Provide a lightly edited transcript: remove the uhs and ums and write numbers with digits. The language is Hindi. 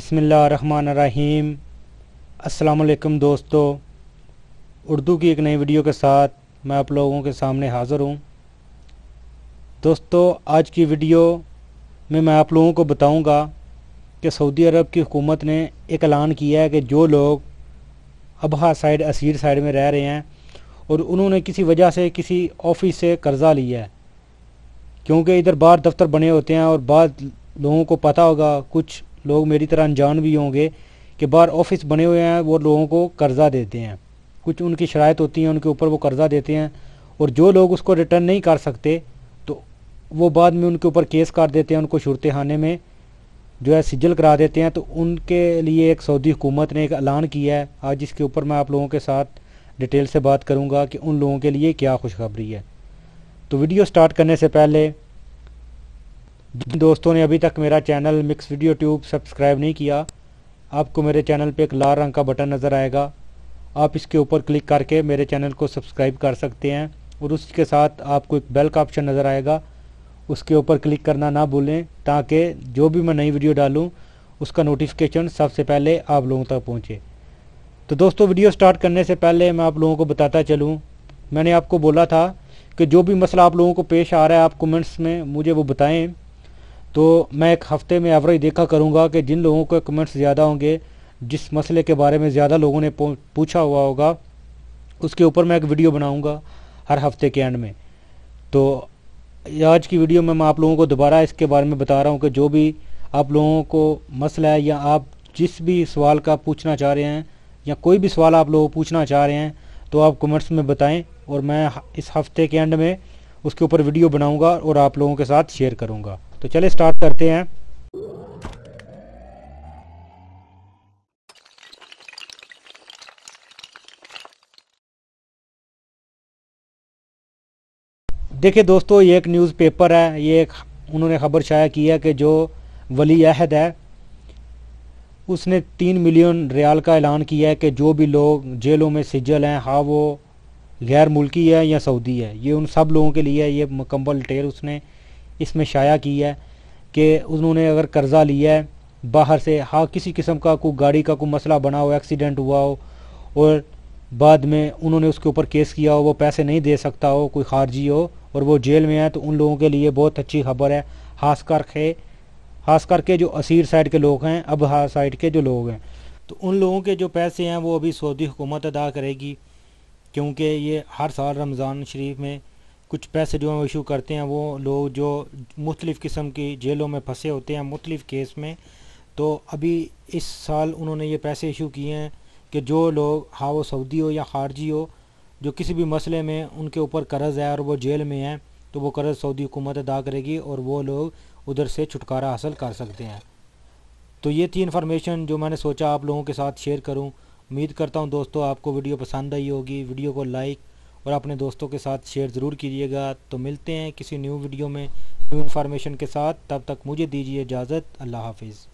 बिस्मिल्लाहिर्रहमानिर्रहीम। अस्सलामुअलैकुम दोस्तों, उर्दू की एक नई वीडियो के साथ मैं आप लोगों के सामने हाज़िर हूँ। दोस्तों, आज की वीडियो में मैं आप लोगों को बताऊंगा कि सऊदी अरब की हुकूमत ने एक ऐलान किया है कि जो लोग अबहा साइड असीर साइड में रह रहे हैं और उन्होंने किसी वजह से किसी ऑफिस से कर्ज़ा लिया है, क्योंकि इधर बाहर दफ्तर बने होते हैं और बाद लोगों को पता होगा, कुछ लोग मेरी तरह अनजान भी होंगे कि बाहर ऑफिस बने हुए हैं, वो लोगों को कर्ज़ा देते हैं। कुछ उनकी शराइत होती हैं, उनके ऊपर वो कर्ज़ा देते हैं और जो लोग उसको रिटर्न नहीं कर सकते तो वो बाद में उनके ऊपर केस कर देते हैं, उनको शुरते खाने में जो है सिजल करा देते हैं। तो उनके लिए एक सऊदी हुकूमत ने एक ऐलान किया है आज, जिसके ऊपर मैं आप लोगों के साथ डिटेल से बात करूँगा कि उन लोगों के लिए क्या खुशखबरी है। तो वीडियो स्टार्ट करने से पहले जिन दोस्तों ने अभी तक मेरा channel mix video tube subscribe नहीं किया, आपको मेरे चैनल पे एक लाल रंग का बटन नज़र आएगा, आप इसके ऊपर क्लिक करके मेरे चैनल को सब्सक्राइब कर सकते हैं और उसके साथ आपको एक बेल का ऑप्शन नज़र आएगा, उसके ऊपर क्लिक करना ना भूलें ताकि जो भी मैं नई वीडियो डालूँ उसका नोटिफिकेशन सबसे पहले आप लोगों तक पहुँचे। तो दोस्तों, वीडियो स्टार्ट करने से पहले मैं आप लोगों को बताता चलूँ, मैंने आपको बोला था कि जो भी मसला आप लोगों को पेश आ रहा है आप कमेंट्स में मुझे वो बताएं। तो मैं एक हफ़्ते में एवरेज देखा करूँगा कि जिन लोगों के कमेंट्स ज़्यादा होंगे, जिस मसले के बारे में ज़्यादा लोगों ने पूछा हुआ होगा, उसके ऊपर मैं एक वीडियो बनाऊँगा हर हफ्ते के एंड में। तो आज की वीडियो में मैं आप लोगों को दोबारा इसके बारे में बता रहा हूँ कि जो भी आप लोगों को मसला है या आप जिस भी सवाल का पूछना चाह रहे हैं या कोई भी सवाल आप लोग पूछना चाह रहे हैं तो आप कमेंट्स में बताएं और मैं इस हफ्ते के एंड में उसके ऊपर वीडियो बनाऊंगा और आप लोगों के साथ शेयर करूंगा। तो चलिए स्टार्ट करते हैं। देखिए दोस्तों, ये एक न्यूज़पेपर है, ये एक उन्होंने खबर शाया की है कि जो वली अहद है उसने 3 मिलियन रियाल का ऐलान किया है कि जो भी लोग जेलों में सिजल हैं, हाँ वो गैर मुल्की है या सऊदी है, ये उन सब लोगों के लिए ये मुकम्मल डिटेल उसने इसमें शाया की है कि उन्होंने अगर कर्ज़ा लिया है बाहर से, हाँ किसी किस्म का कोई गाड़ी का कोई मसला बना हो, एक्सीडेंट हुआ हो और बाद में उन्होंने उसके ऊपर केस किया हो, वो पैसे नहीं दे सकता हो, कोई खारजी हो और वो जेल में है, तो उन लोगों के लिए बहुत अच्छी खबर है। खास करके जो असीर साइड के लोग हैं, अबहा साइड के जो लोग हैं, तो उन लोगों के जो पैसे हैं वो अभी सऊदी हुकूमत अदा करेगी, क्योंकि ये हर साल रमज़ान शरीफ में कुछ पैसे जो है इशू करते हैं वो लोग जो मुख्तलिफ़ किस्म की जेलों में फंसे होते हैं मुख्तलिफ़ केस में। तो अभी इस साल उन्होंने ये पैसे इशू किए हैं कि जो लोग, हाँ वो सऊदी हो या खारजी हो, जो किसी भी मसले में उनके ऊपर कर्ज़ है और वो जेल में है, तो वो कर्ज़ सऊदी हुकूमत अदा करेगी और वो लोग उधर से छुटकारा हासिल कर सकते हैं। तो ये थी इन्फॉर्मेशन जो मैंने सोचा आप लोगों के साथ शेयर करूं। उम्मीद करता हूं दोस्तों आपको वीडियो पसंद आई होगी। वीडियो को लाइक और अपने दोस्तों के साथ शेयर ज़रूर कीजिएगा। तो मिलते हैं किसी न्यू वीडियो में न्यू इन्फॉर्मेशन के साथ, तब तक मुझे दीजिए इजाज़त। अल्लाह हाफिज़।